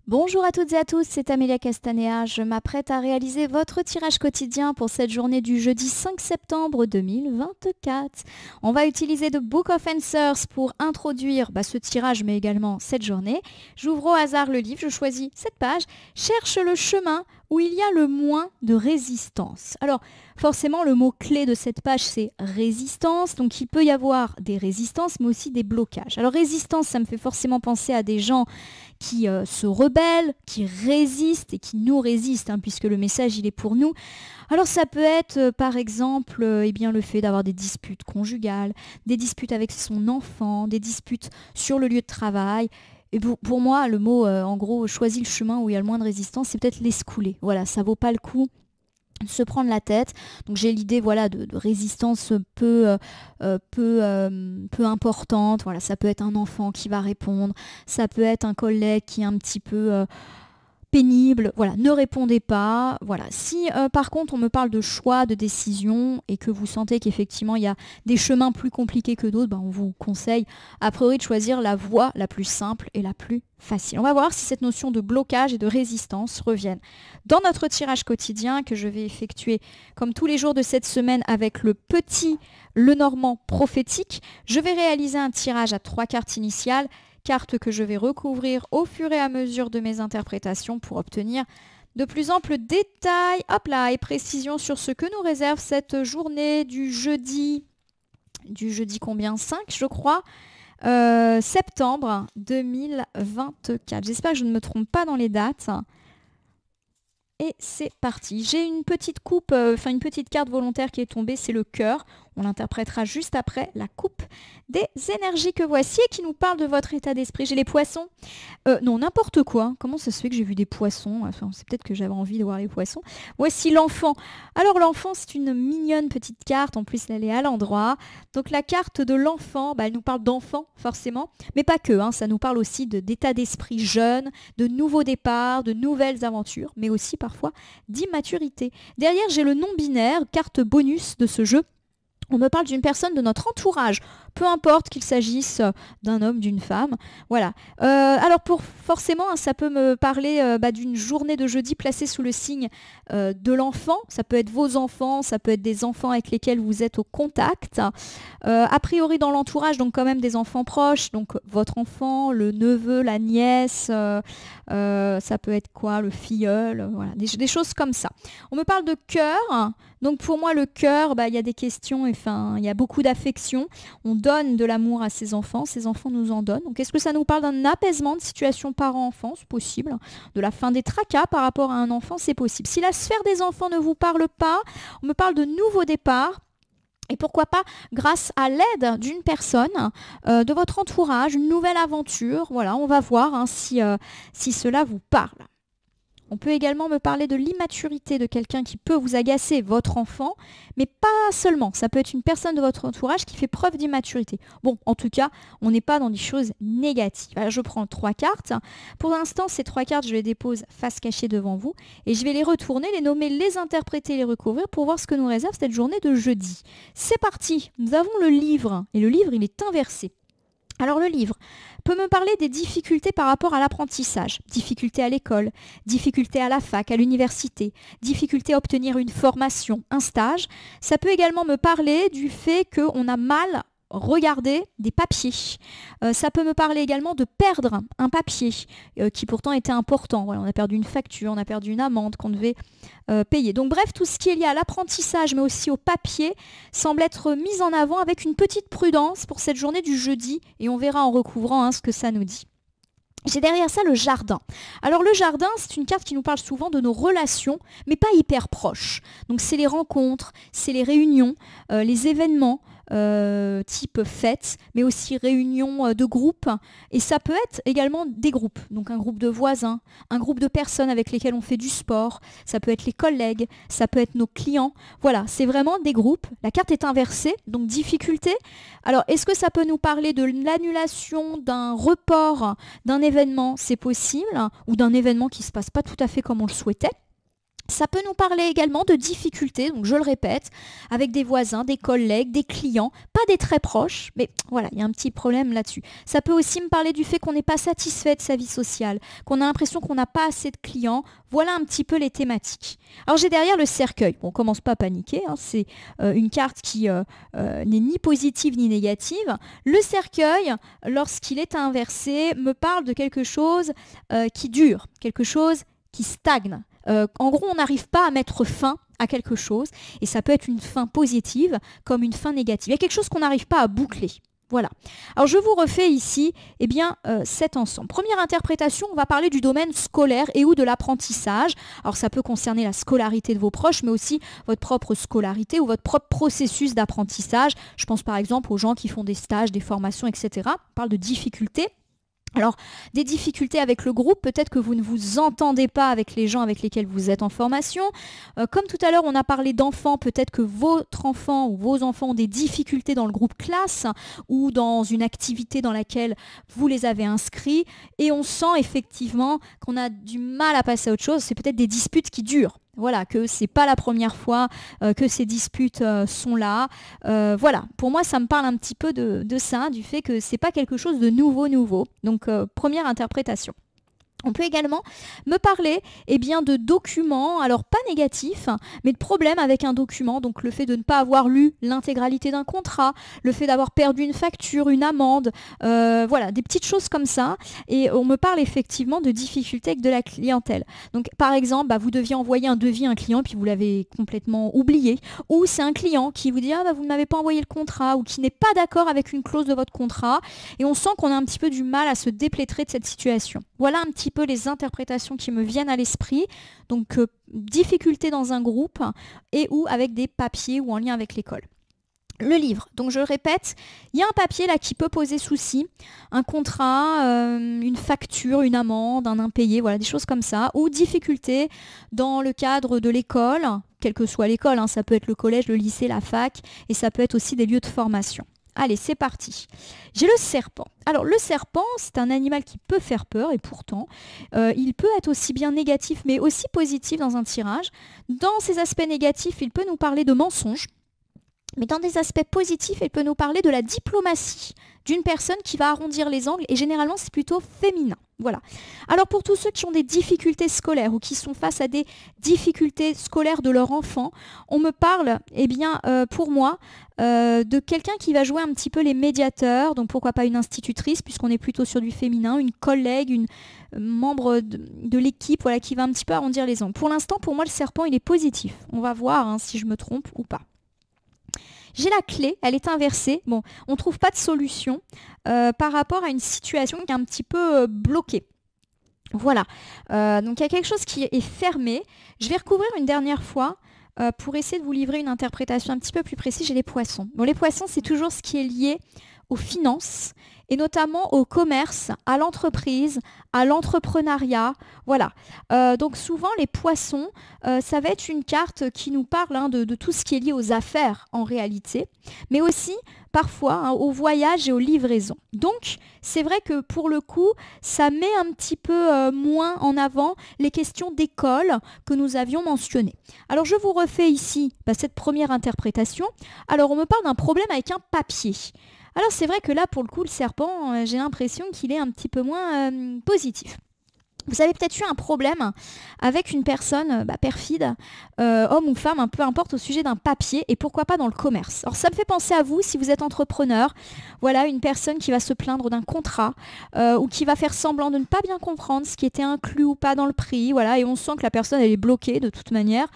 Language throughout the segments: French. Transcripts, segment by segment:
Bonjour à toutes et à tous, c'est Amélia Castanea. Je m'apprête à réaliser votre tirage quotidien pour cette journée du jeudi 5 septembre 2024. On va utiliser The Book of Answers pour introduire ce tirage, mais également cette journée. J'ouvre au hasard le livre, je choisis cette page, cherche le chemin où il y a le moins de résistance. Alors, forcément, le mot-clé de cette page, c'est résistance. Donc, il peut y avoir des résistances, mais aussi des blocages. Alors, résistance, ça me fait forcément penser à des gens qui se rebellent, qui résistent et qui nous résistent, puisque le message, il est pour nous. Alors, ça peut être, par exemple, le fait d'avoir des disputes conjugales, des disputes avec son enfant, des disputes sur le lieu de travail. Et pour moi, le mot, en gros, choisis le chemin où il y a le moins de résistance, c'est peut-être laisse couler. Voilà, ça vaut pas le coup de se prendre la tête. Donc j'ai l'idée de résistance peu importante. Voilà, ça peut être un enfant qui va répondre, ça peut être un collègue qui est un petit peu pénible, voilà, ne répondez pas, voilà. Si par contre on me parle de choix, de décision et que vous sentez qu'effectivement il y a des chemins plus compliqués que d'autres, on vous conseille a priori de choisir la voie la plus simple et la plus facile. On va voir si cette notion de blocage et de résistance reviennent dans notre tirage quotidien que je vais effectuer comme tous les jours de cette semaine avec le petit Lenormand prophétique. Je vais réaliser un tirage à 3 cartes initiales, carte que je vais recouvrir au fur et à mesure de mes interprétations pour obtenir de plus amples détails et précisions sur ce que nous réserve cette journée du jeudi combien 5 je crois, septembre 2024. J'espère que je ne me trompe pas dans les dates. Et c'est parti. J'ai une petite une petite carte volontaire qui est tombée, c'est le cœur. On l'interprétera juste après la coupe des énergies que voici et qui nous parle de votre état d'esprit. J'ai les poissons. Non, n'importe quoi. Comment ça se fait que j'ai vu des poissons? C'est peut-être que j'avais envie de voir les poissons. Voici l'enfant. Alors l'enfant, c'est une mignonne petite carte. En plus, elle est à l'endroit. Donc la carte de l'enfant, elle nous parle d'enfant, forcément. Mais pas que. Ça nous parle aussi d'état d'esprit jeune, de nouveaux départs, de nouvelles aventures, mais aussi parfois d'immaturité. Derrière, j'ai le non-binaire, carte bonus de ce jeu. On me parle d'une personne de notre entourage, peu importe qu'il s'agisse d'un homme, d'une femme. Voilà. Alors forcément, ça peut me parler d'une journée de jeudi placée sous le signe de l'enfant. Ça peut être vos enfants, ça peut être des enfants avec lesquels vous êtes au contact. A priori dans l'entourage, donc quand même des enfants proches. Donc votre enfant, le neveu, la nièce, ça peut être quoi, le filleul, voilà, des choses comme ça. On me parle de cœur. Donc pour moi, le cœur, il y a des questions, il y a beaucoup d'affection. On donne de l'amour à ses enfants nous en donnent. Donc est-ce que ça nous parle d'un apaisement de situation parent-enfant? C'est possible. De la fin des tracas par rapport à un enfant, c'est possible. Si la sphère des enfants ne vous parle pas, on me parle de nouveaux départs. Et pourquoi pas, grâce à l'aide d'une personne de votre entourage, une nouvelle aventure. Voilà, on va voir si cela vous parle. On peut également me parler de l'immaturité de quelqu'un qui peut vous agacer, votre enfant, mais pas seulement. Ça peut être une personne de votre entourage qui fait preuve d'immaturité. Bon, en tout cas, on n'est pas dans des choses négatives. Alors, je prends 3 cartes. Pour l'instant, ces 3 cartes, je les dépose face cachée devant vous et je vais les retourner, les nommer, les interpréter, les recouvrir pour voir ce que nous réserve cette journée de jeudi. C'est parti. Nous avons le livre et le livre, il est inversé. Alors le livre peut me parler des difficultés par rapport à l'apprentissage, difficultés à l'école, difficultés à la fac, à l'université, difficultés à obtenir une formation, un stage. Ça peut également me parler du fait qu'on a mal regardé des papiers. Ça peut me parler également de perdre un papier qui pourtant était important. Voilà, on a perdu une facture, on a perdu une amende qu'on devait payer. Donc bref, tout ce qui est lié à l'apprentissage mais aussi au papier semble être mis en avant avec une petite prudence pour cette journée du jeudi et on verra en recouvrant ce que ça nous dit. J'ai derrière ça le jardin. Alors le jardin, c'est une carte qui nous parle souvent de nos relations, mais pas hyper proches. Donc c'est les rencontres, c'est les réunions, les événements, type fête, mais aussi réunion de groupe. Et ça peut être également des groupes, donc un groupe de voisins, un groupe de personnes avec lesquelles on fait du sport, ça peut être les collègues, ça peut être nos clients. Voilà, c'est vraiment des groupes. La carte est inversée, donc difficulté. Alors, est-ce que ça peut nous parler de l'annulation d'un report d'un événement? C'est possible, ou d'un événement qui ne se passe pas tout à fait comme on le souhaitait. Ça peut nous parler également de difficultés, donc je le répète, avec des voisins, des collègues, des clients, pas des très proches, mais voilà, il y a un petit problème là-dessus. Ça peut aussi me parler du fait qu'on n'est pas satisfait de sa vie sociale, qu'on a l'impression qu'on n'a pas assez de clients. Voilà un petit peu les thématiques. Alors j'ai derrière le cercueil. Bon, on commence pas à paniquer, hein, c'est une carte qui n'est ni positive ni négative. Le cercueil, lorsqu'il est inversé, me parle de quelque chose qui dure, quelque chose qui stagne. En gros, on n'arrive pas à mettre fin à quelque chose, et ça peut être une fin positive comme une fin négative. Il y a quelque chose qu'on n'arrive pas à boucler. Voilà. Alors je vous refais ici cet ensemble. Première interprétation, on va parler du domaine scolaire et ou de l'apprentissage. Alors ça peut concerner la scolarité de vos proches, mais aussi votre propre scolarité ou votre propre processus d'apprentissage. Je pense par exemple aux gens qui font des stages, des formations, etc. On parle de difficultés. Alors, des difficultés avec le groupe, peut-être que vous ne vous entendez pas avec les gens avec lesquels vous êtes en formation. Comme tout à l'heure, on a parlé d'enfants, peut-être que votre enfant ou vos enfants ont des difficultés dans le groupe classe ou dans une activité dans laquelle vous les avez inscrits. Et on sent effectivement qu'on a du mal à passer à autre chose. C'est peut-être des disputes qui durent. Voilà, que c'est pas la première fois que ces disputes sont là. Voilà, pour moi, ça me parle un petit peu de ça, du fait que c'est pas quelque chose de nouveau. Donc, première interprétation. On peut également me parler de documents, alors pas négatifs, mais de problèmes avec un document, donc le fait de ne pas avoir lu l'intégralité d'un contrat, le fait d'avoir perdu une facture, une amende, voilà, des petites choses comme ça. Et on me parle effectivement de difficultés avec de la clientèle. Donc par exemple, vous deviez envoyer un devis à un client, puis vous l'avez complètement oublié, ou c'est un client qui vous dit « Ah, vous ne m'avez pas envoyé le contrat », ou qui n'est pas d'accord avec une clause de votre contrat, et on sent qu'on a un petit peu du mal à se déplétrer de cette situation. Voilà un petit peu les interprétations qui me viennent à l'esprit. Donc, difficulté dans un groupe et ou avec des papiers ou en lien avec l'école. Le livre, donc je le répète, il y a un papier là qui peut poser souci, un contrat, une facture, une amende, un impayé, voilà, des choses comme ça, ou difficulté dans le cadre de l'école, quelle que soit l'école, hein, ça peut être le collège, le lycée, la fac, et ça peut être aussi des lieux de formation. Allez, c'est parti. J'ai le serpent. Alors, le serpent, c'est un animal qui peut faire peur et pourtant, il peut être aussi bien négatif mais aussi positif dans un tirage. Dans ses aspects négatifs, il peut nous parler de mensonges. Mais dans des aspects positifs, il peut nous parler de la diplomatie d'une personne qui va arrondir les angles et généralement c'est plutôt féminin. Voilà. Alors pour tous ceux qui ont des difficultés scolaires ou qui sont face à des difficultés scolaires de leur enfant, on me parle, pour moi, de quelqu'un qui va jouer un petit peu les médiateurs, donc pourquoi pas une institutrice puisqu'on est plutôt sur du féminin, une collègue, une membre de l'équipe, voilà, qui va un petit peu arrondir les angles. Pour l'instant, pour moi, le serpent, il est positif. On va voir si je me trompe ou pas. J'ai la clé, elle est inversée. Bon, on ne trouve pas de solution par rapport à une situation qui est un petit peu bloquée. Voilà. Donc il y a quelque chose qui est fermé. Je vais recouvrir une dernière fois pour essayer de vous livrer une interprétation un petit peu plus précise. J'ai les poissons. Bon, les poissons, c'est toujours ce qui est lié aux finances et notamment au commerce, à l'entreprise, à l'entrepreneuriat. Voilà. Donc souvent, les poissons, ça va être une carte qui nous parle de tout ce qui est lié aux affaires en réalité, mais aussi parfois au voyage et aux livraisons. Donc, c'est vrai que pour le coup, ça met un petit peu moins en avant les questions d'école que nous avions mentionnées. Alors, je vous refais ici cette première interprétation. Alors, on me parle d'un problème avec un papier. Alors c'est vrai que là, pour le coup, le serpent, j'ai l'impression qu'il est un petit peu moins positif. Vous avez peut-être eu un problème avec une personne perfide, homme ou femme, peu importe, au sujet d'un papier et pourquoi pas dans le commerce. Alors ça me fait penser à vous si vous êtes entrepreneur. Voilà, une personne qui va se plaindre d'un contrat ou qui va faire semblant de ne pas bien comprendre ce qui était inclus ou pas dans le prix. Voilà, et on sent que la personne, elle est bloquée de toute manière,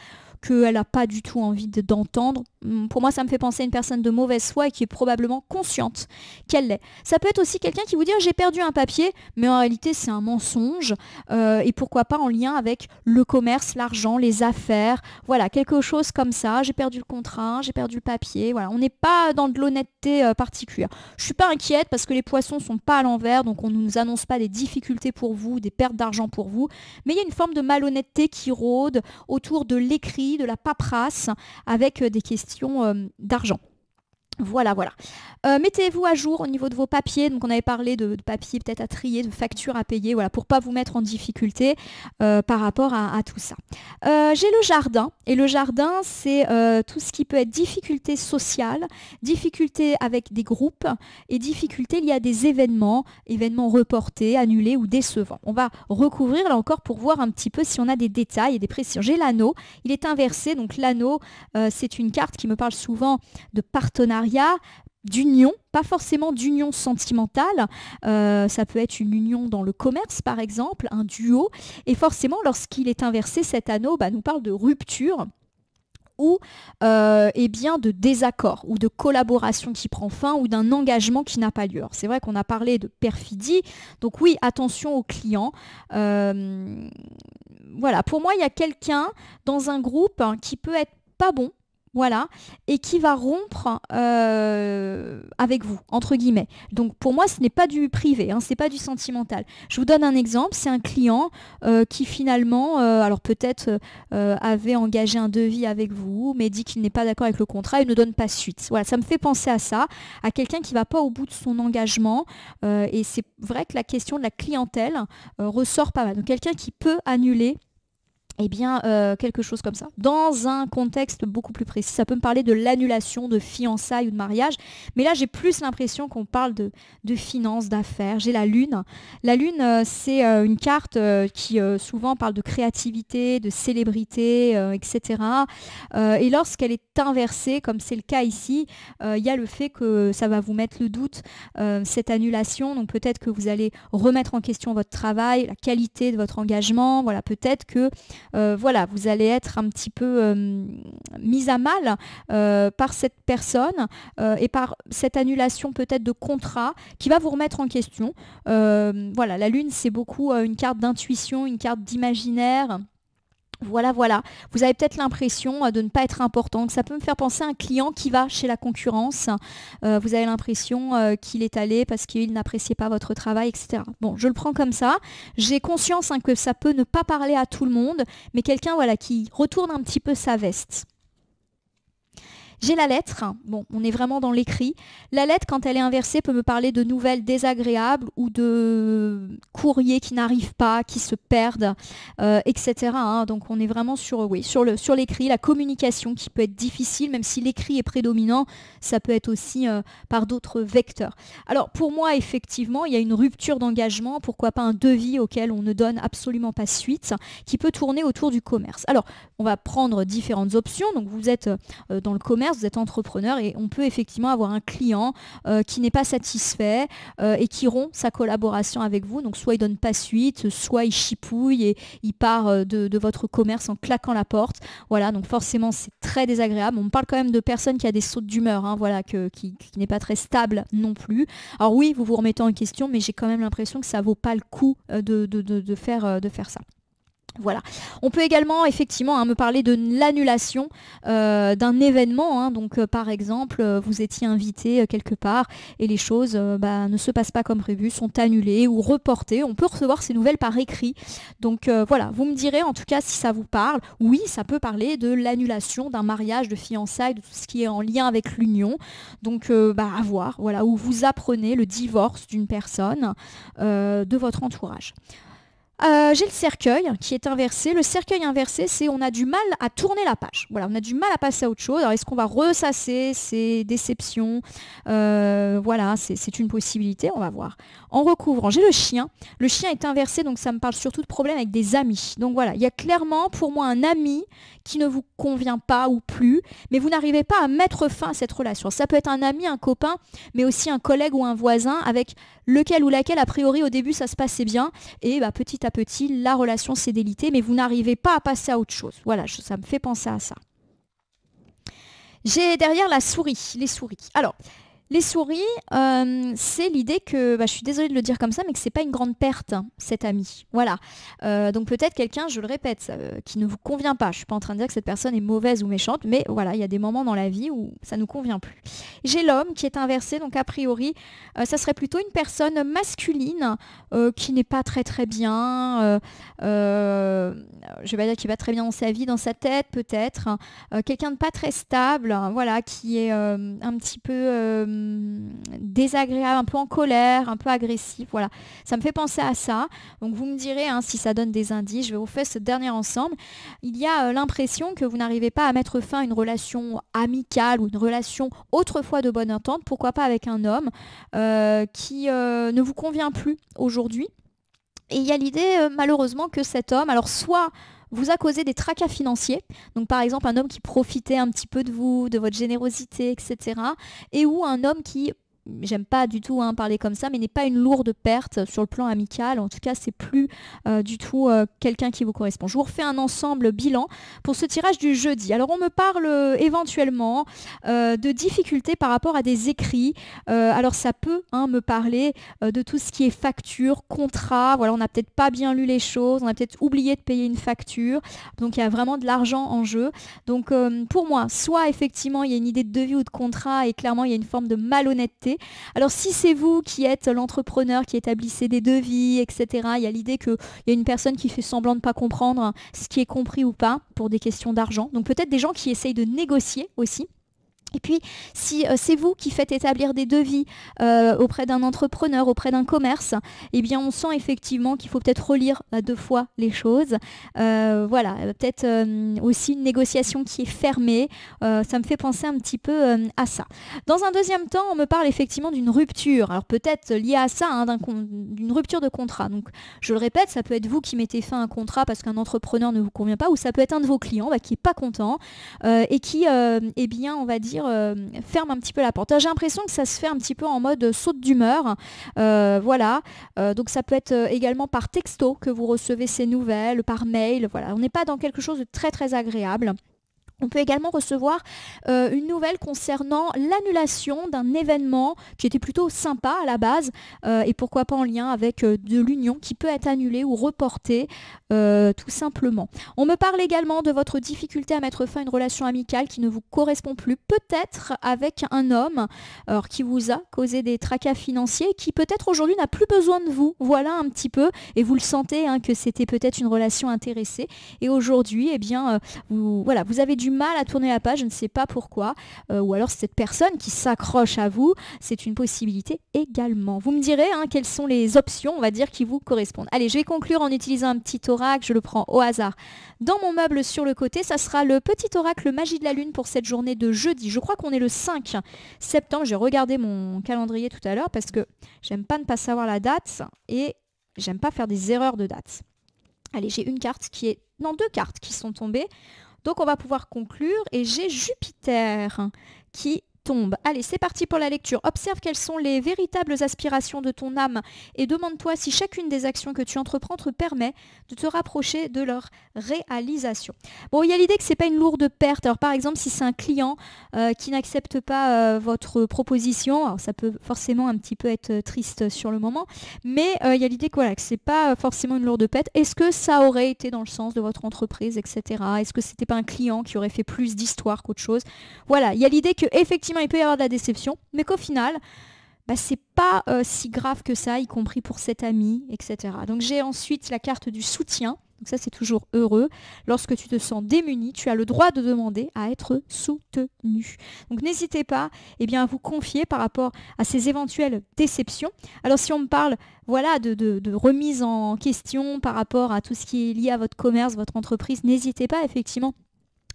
qu'elle n'a pas du tout envie d'entendre. Pour moi, ça me fait penser à une personne de mauvaise foi et qui est probablement consciente qu'elle l'est. Ça peut être aussi quelqu'un qui vous dit « j'ai perdu un papier », mais en réalité, c'est un mensonge. Et pourquoi pas en lien avec le commerce, l'argent, les affaires. Voilà, quelque chose comme ça. J'ai perdu le contrat, j'ai perdu le papier. Voilà, on n'est pas dans de l'honnêteté particulière. Je ne suis pas inquiète parce que les poissons ne sont pas à l'envers, donc on ne nous annonce pas des difficultés pour vous, des pertes d'argent pour vous. Mais il y a une forme de malhonnêteté qui rôde autour de l'écrit, de la paperasse, avec des questions d'argent. Voilà, voilà. Mettez-vous à jour au niveau de vos papiers. Donc, on avait parlé de papiers peut-être à trier, de factures à payer, voilà, pour pas vous mettre en difficulté par rapport à tout ça. J'ai le jardin. Et le jardin, c'est tout ce qui peut être difficulté sociale, difficulté avec des groupes et difficulté liées à des événements, événements reportés, annulés ou décevants. On va recouvrir là encore pour voir un petit peu si on a des détails et des précisions. J'ai l'anneau. Il est inversé. Donc, l'anneau, c'est une carte qui me parle souvent de partenariat, d'union, pas forcément d'union sentimentale, ça peut être une union dans le commerce par exemple, un duo, et forcément lorsqu'il est inversé, cet anneau nous parle de rupture ou eh bien de désaccord ou de collaboration qui prend fin ou d'un engagement qui n'a pas lieu. Alors, c'est vrai qu'on a parlé de perfidie, donc oui, attention aux clients. Voilà, pour moi, il y a quelqu'un dans un groupe qui peut être pas bon, voilà, et qui va rompre avec vous, entre guillemets. Donc pour moi, ce n'est pas du privé, hein, c'est pas du sentimental. Je vous donne un exemple, c'est un client qui finalement, alors peut-être avait engagé un devis avec vous, mais dit qu'il n'est pas d'accord avec le contrat et ne donne pas suite. Voilà, ça me fait penser à ça, à quelqu'un qui ne va pas au bout de son engagement, et c'est vrai que la question de la clientèle ressort pas mal. Donc quelqu'un qui peut annuler eh bien, quelque chose comme ça. Dans un contexte beaucoup plus précis, ça peut me parler de l'annulation de fiançailles ou de mariage, mais là, j'ai plus l'impression qu'on parle de finances, d'affaires. J'ai la lune. La lune, c'est une carte qui souvent parle de créativité, de célébrité, etc. Et lorsqu'elle est inversée, comme c'est le cas ici, il y a le fait que ça va vous mettre le doute, cette annulation. Donc peut-être que vous allez remettre en question votre travail, la qualité de votre engagement. Voilà, peut-être que voilà, vous allez être un petit peu mise à mal par cette personne et par cette annulation peut-être de contrat qui va vous remettre en question. Voilà, la lune, c'est beaucoup une carte d'intuition, une carte d'imaginaire. Voilà, voilà. Vous avez peut-être l'impression de ne pas être important. Ça peut me faire penser à un client qui va chez la concurrence. Vous avez l'impression qu'il est allé parce qu'il n'appréciait pas votre travail, etc. Bon, je le prends comme ça. J'ai conscience que ça peut ne pas parler à tout le monde, mais quelqu'un voilà, qui retourne un petit peu sa veste. J'ai la lettre, bon, on est vraiment dans l'écrit. La lettre, quand elle est inversée, peut me parler de nouvelles désagréables ou de courriers qui n'arrivent pas, qui se perdent, etc. hein. Donc on est vraiment sur, oui, sur l'écrit, la communication qui peut être difficile, même si l'écrit est prédominant, ça peut être aussi par d'autres vecteurs. Alors pour moi, effectivement, il y a une rupture d'engagement, pourquoi pas un devis auquel on ne donne absolument pas suite, qui peut tourner autour du commerce. Alors, on va prendre différentes options. Donc vous êtes dans le commerce, vous êtes entrepreneur et on peut effectivement avoir un client qui n'est pas satisfait et qui rompt sa collaboration avec vous. Donc soit il donne pas suite, soit il chipouille et il part de votre commerce en claquant la porte. Voilà, donc forcément c'est très désagréable. On parle quand même de personnes qui a des sautes d'humeur, hein, voilà, qui n'est pas très stable non plus. Alors oui, vous vous remettez en question, mais j'ai quand même l'impression que ça vaut pas le coup de faire ça. Voilà. On peut également effectivement me parler de l'annulation d'un événement. Hein. Donc par exemple, vous étiez invité quelque part et les choses ne se passent pas comme prévu, sont annulées ou reportées. On peut recevoir ces nouvelles par écrit. Donc voilà, vous me direz en tout cas si ça vous parle. Oui, ça peut parler de l'annulation d'un mariage, de fiançailles, de tout ce qui est en lien avec l'union. Donc à voir, voilà, où vous apprenez le divorce d'une personne de votre entourage. J'ai le cercueil qui est inversé. Le cercueil inversé, c'est on a du mal à tourner la page. Voilà, on a du mal à passer à autre chose. Alors, est-ce qu'on va ressasser ces déceptions? Voilà, c'est une possibilité, on va voir. En recouvrant, j'ai le chien. Le chien est inversé, donc ça me parle surtout de problèmes avec des amis. Donc voilà, il y a clairement pour moi un ami qui ne vous convient pas ou plus, mais vous n'arrivez pas à mettre fin à cette relation. Ça peut être un ami, un copain, mais aussi un collègue ou un voisin avec lequel ou laquelle, a priori, au début, ça se passait bien. Et petit à petit, la relation s'est délitée, mais vous n'arrivez pas à passer à autre chose. Voilà, ça me fait penser à ça. J'ai derrière la souris, les souris. Alors, Les souris, c'est l'idée que, je suis désolée de le dire comme ça, mais que c'est pas une grande perte, hein, cet ami. Voilà. Donc peut-être quelqu'un, je le répète, qui ne vous convient pas. Je suis pas en train de dire que cette personne est mauvaise ou méchante, mais voilà, il y a des moments dans la vie où ça nous convient plus. J'ai l'homme qui est inversé, donc a priori, ça serait plutôt une personne masculine qui n'est pas très très bien. Je vais pas dire qu'il va très bien dans sa vie, dans sa tête peut-être. Quelqu'un de pas très stable, hein, voilà, qui est un petit peu désagréable, un peu en colère, un peu agressif, voilà. Ça me fait penser à ça. Donc vous me direz hein, si ça donne des indices. Je vais vous faire ce dernier ensemble. Il y a l'impression que vous n'arrivez pas à mettre fin à une relation amicale ou une relation autrefois de bonne entente, pourquoi pas avec un homme qui ne vous convient plus aujourd'hui. Et il y a l'idée malheureusement que cet homme, alors soit vous a causé des tracas financiers, donc par exemple un homme qui profitait un petit peu de vous, de votre générosité, etc. Et ou un homme qui, j'aime pas du tout hein, parler comme ça, mais n'est pas une lourde perte sur le plan amical. En tout cas, c'est plus du tout quelqu'un qui vous correspond. Je vous refais un ensemble bilan pour ce tirage du jeudi. Alors, on me parle éventuellement de difficultés par rapport à des écrits. Alors, ça peut hein, me parler de tout ce qui est facture, contrat. Voilà, on n'a peut-être pas bien lu les choses. On a peut-être oublié de payer une facture. Donc, il y a vraiment de l'argent en jeu. Donc, pour moi, soit effectivement, il y a une idée de devis ou de contrat et clairement, il y a une forme de malhonnêteté. Alors si c'est vous qui êtes l'entrepreneur qui établissez des devis, etc., il y a l'idée qu'il y a une personne qui fait semblant de ne pas comprendre ce qui est compris ou pas pour des questions d'argent. Donc peut-être des gens qui essayent de négocier aussi. Et puis, si c'est vous qui faites établir des devis auprès d'un entrepreneur, auprès d'un commerce, eh bien, on sent effectivement qu'il faut peut-être relire 2 fois les choses. Voilà, peut-être aussi une négociation qui est fermée. Ça me fait penser un petit peu à ça. Dans un deuxième temps, on me parle effectivement d'une rupture. Alors peut-être liée à ça, hein, d'une rupture de contrat. Donc, je le répète, ça peut être vous qui mettez fin à un contrat parce qu'un entrepreneur ne vous convient pas, ou ça peut être un de vos clients qui n'est pas content et qui, eh bien, on va dire, ferme un petit peu la porte. J'ai l'impression que ça se fait un petit peu en mode saute d'humeur. Voilà. Donc ça peut être également par texto que vous recevez ces nouvelles, par mail. Voilà. On n'est pas dans quelque chose de très très agréable. On peut également recevoir une nouvelle concernant l'annulation d'un événement qui était plutôt sympa à la base et pourquoi pas en lien avec de l'union qui peut être annulée ou reportée tout simplement. On me parle également de votre difficulté à mettre fin à une relation amicale qui ne vous correspond plus, peut-être avec un homme qui vous a causé des tracas financiers, qui peut-être aujourd'hui n'a plus besoin de vous. Voilà un petit peu, et vous le sentez hein, que c'était peut-être une relation intéressée et aujourd'hui eh bien vous avez du mal à tourner la page, je ne sais pas pourquoi, ou alors cette personne qui s'accroche à vous, c'est une possibilité également. Vous me direz hein, quelles sont les options, on va dire, qui vous correspondent. Allez, je vais conclure en utilisant un petit oracle, je le prends au hasard. Dans mon meuble sur le côté, ça sera le petit oracle Magie de la Lune pour cette journée de jeudi. Je crois qu'on est le 5 septembre, j'ai regardé mon calendrier tout à l'heure parce que j'aime pas ne pas savoir la date et j'aime pas faire des erreurs de date. Allez, j'ai une carte qui est... Non, 2 cartes qui sont tombées. Donc on va pouvoir conclure et j'ai Jupiter qui tombe. Allez, c'est parti pour la lecture. Observe quelles sont les véritables aspirations de ton âme et demande-toi si chacune des actions que tu entreprends te permet de te rapprocher de leur réalisation. Bon, il y a l'idée que c'est pas une lourde perte. Alors par exemple, si c'est un client qui n'accepte pas votre proposition, alors ça peut forcément un petit peu être triste sur le moment, mais il y a l'idée que voilà, que c'est pas forcément une lourde perte. Est-ce que ça aurait été dans le sens de votre entreprise, etc. Est-ce que c'était pas un client qui aurait fait plus d'histoire qu'autre chose? Voilà, il y a l'idée que effectivement il peut y avoir de la déception, mais qu'au final, c'est pas si grave que ça, y compris pour cet ami, etc. Donc j'ai ensuite la carte du soutien. Donc ça, c'est toujours heureux. Lorsque tu te sens démuni, tu as le droit de demander à être soutenu. Donc n'hésitez pas à vous confier par rapport à ces éventuelles déceptions. Alors si on me parle voilà, de remise en question par rapport à tout ce qui est lié à votre commerce, votre entreprise, n'hésitez pas effectivement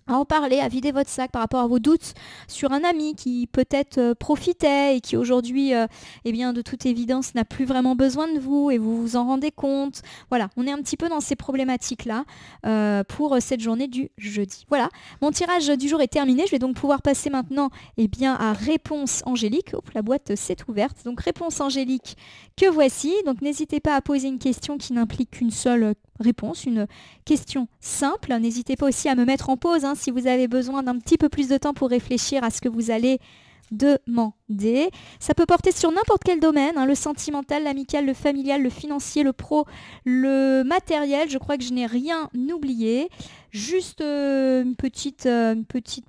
à en parler, à vider votre sac par rapport à vos doutes sur un ami qui peut-être profitait et qui aujourd'hui, de toute évidence, n'a plus vraiment besoin de vous et vous vous en rendez compte. Voilà, on est un petit peu dans ces problématiques-là pour cette journée du jeudi. Voilà, mon tirage du jour est terminé. Je vais donc pouvoir passer maintenant à Réponse Angélique. Hop, la boîte s'est ouverte. Donc Réponse Angélique que voici. Donc n'hésitez pas à poser une question qui n'implique qu'une seule réponse, une question simple. N'hésitez pas aussi à me mettre en pause si vous avez besoin d'un petit peu plus de temps pour réfléchir à ce que vous allez demander. D. Ça peut porter sur n'importe quel domaine, hein, le sentimental, l'amical, le familial, le financier, le pro, le matériel. Je crois que je n'ai rien oublié. Juste une petite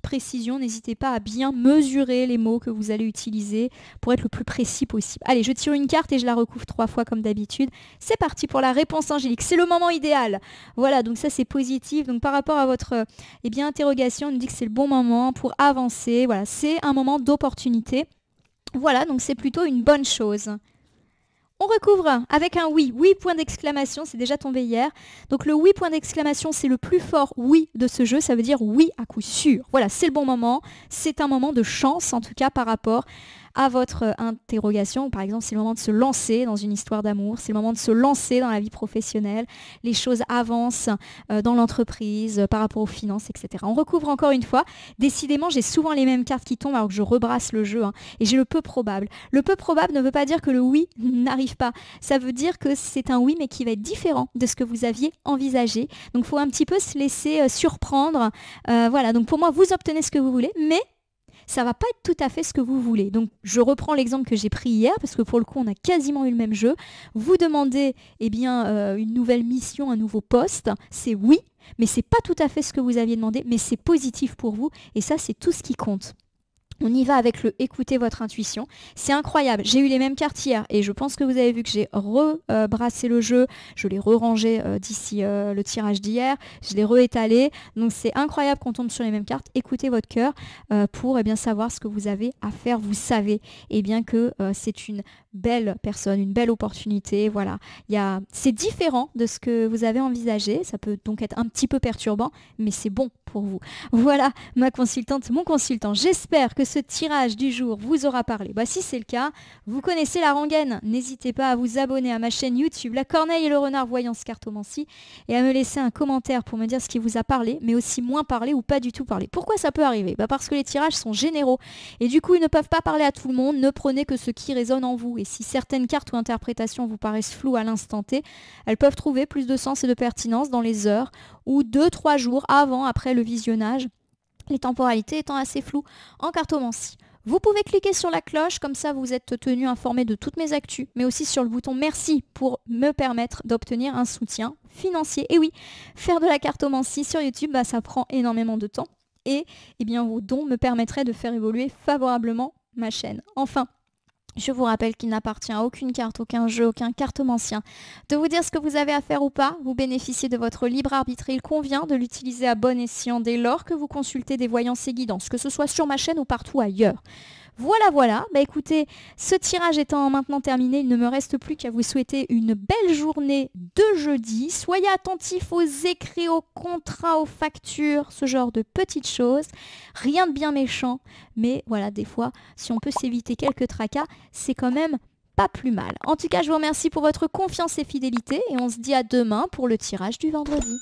précision, n'hésitez pas à bien mesurer les mots que vous allez utiliser pour être le plus précis possible. Allez, je tire une carte et je la recouvre 3 fois comme d'habitude. C'est parti pour la réponse angélique, c'est le moment idéal. Voilà, donc ça c'est positif. Donc par rapport à votre interrogation, on nous dit que c'est le bon moment pour avancer. Voilà, c'est un moment d'opportunité. Voilà, donc c'est plutôt une bonne chose. On recouvre avec un oui. Oui, point d'exclamation, c'est déjà tombé hier. Donc le oui, point d'exclamation, c'est le plus fort oui de ce jeu. Ça veut dire oui à coup sûr. Voilà, c'est le bon moment. C'est un moment de chance, en tout cas, par rapport à votre interrogation. Par exemple, c'est le moment de se lancer dans une histoire d'amour. C'est le moment de se lancer dans la vie professionnelle. Les choses avancent dans l'entreprise, par rapport aux finances, etc. On recouvre encore une fois. Décidément, j'ai souvent les mêmes cartes qui tombent alors que je rebrasse le jeu. Et j'ai le peu probable. Le peu probable ne veut pas dire que le oui n'arrive pas. Ça veut dire que c'est un oui, mais qui va être différent de ce que vous aviez envisagé. Donc, il faut un petit peu se laisser surprendre. Voilà, donc pour moi, vous obtenez ce que vous voulez, mais ça va pas être tout à fait ce que vous voulez. Donc, je reprends l'exemple que j'ai pris hier, parce que pour le coup, on a quasiment eu le même jeu. Vous demandez une nouvelle mission, un nouveau poste. C'est oui, mais c'est pas tout à fait ce que vous aviez demandé, mais c'est positif pour vous. Et ça, c'est tout ce qui compte. On y va avec le écoutez votre intuition. C'est incroyable. J'ai eu les mêmes cartes hier et je pense que vous avez vu que j'ai rebrassé le jeu. Je l'ai re-rangé d'ici le tirage d'hier. Je l'ai réétalé. Donc c'est incroyable qu'on tombe sur les mêmes cartes. Écoutez votre cœur pour savoir ce que vous avez à faire. Vous savez que c'est une belle personne, une belle opportunité. Voilà. C'est différent de ce que vous avez envisagé. Ça peut donc être un petit peu perturbant, mais c'est bon pour vous. Voilà ma consultante, mon consultant. J'espère que ce tirage du jour vous aura parlé. Bah, si c'est le cas, vous connaissez la rengaine. N'hésitez pas à vous abonner à ma chaîne YouTube La Corneille et le Renard Voyance Cartomancie et à me laisser un commentaire pour me dire ce qui vous a parlé, mais aussi moins parlé ou pas du tout parlé. Pourquoi ça peut arriver? Parce que les tirages sont généraux et du coup ils ne peuvent pas parler à tout le monde. Ne prenez que ce qui résonne en vous. Et si certaines cartes ou interprétations vous paraissent floues à l'instant T, elles peuvent trouver plus de sens et de pertinence dans les heures ou 2-3 jours avant, après le visionnage, les temporalités étant assez floues en cartomancie. Vous pouvez cliquer sur la cloche, comme ça vous êtes tenu informé de toutes mes actus, mais aussi sur le bouton merci pour me permettre d'obtenir un soutien financier. Et oui, faire de la cartomancie sur YouTube, ça prend énormément de temps et vos dons me permettraient de faire évoluer favorablement ma chaîne. Enfin, je vous rappelle qu'il n'appartient à aucune carte, aucun jeu, aucun cartomancien de vous dire ce que vous avez à faire ou pas. Vous bénéficiez de votre libre arbitre et il convient de l'utiliser à bon escient dès lors que vous consultez des voyances et guidances, que ce soit sur ma chaîne ou partout ailleurs. Voilà. Écoutez, ce tirage étant maintenant terminé, il ne me reste plus qu'à vous souhaiter une belle journée de jeudi. Soyez attentifs aux écrits, aux contrats, aux factures, ce genre de petites choses. Rien de bien méchant, mais voilà, des fois, si on peut s'éviter quelques tracas, c'est quand même pas plus mal. En tout cas, je vous remercie pour votre confiance et fidélité et on se dit à demain pour le tirage du vendredi.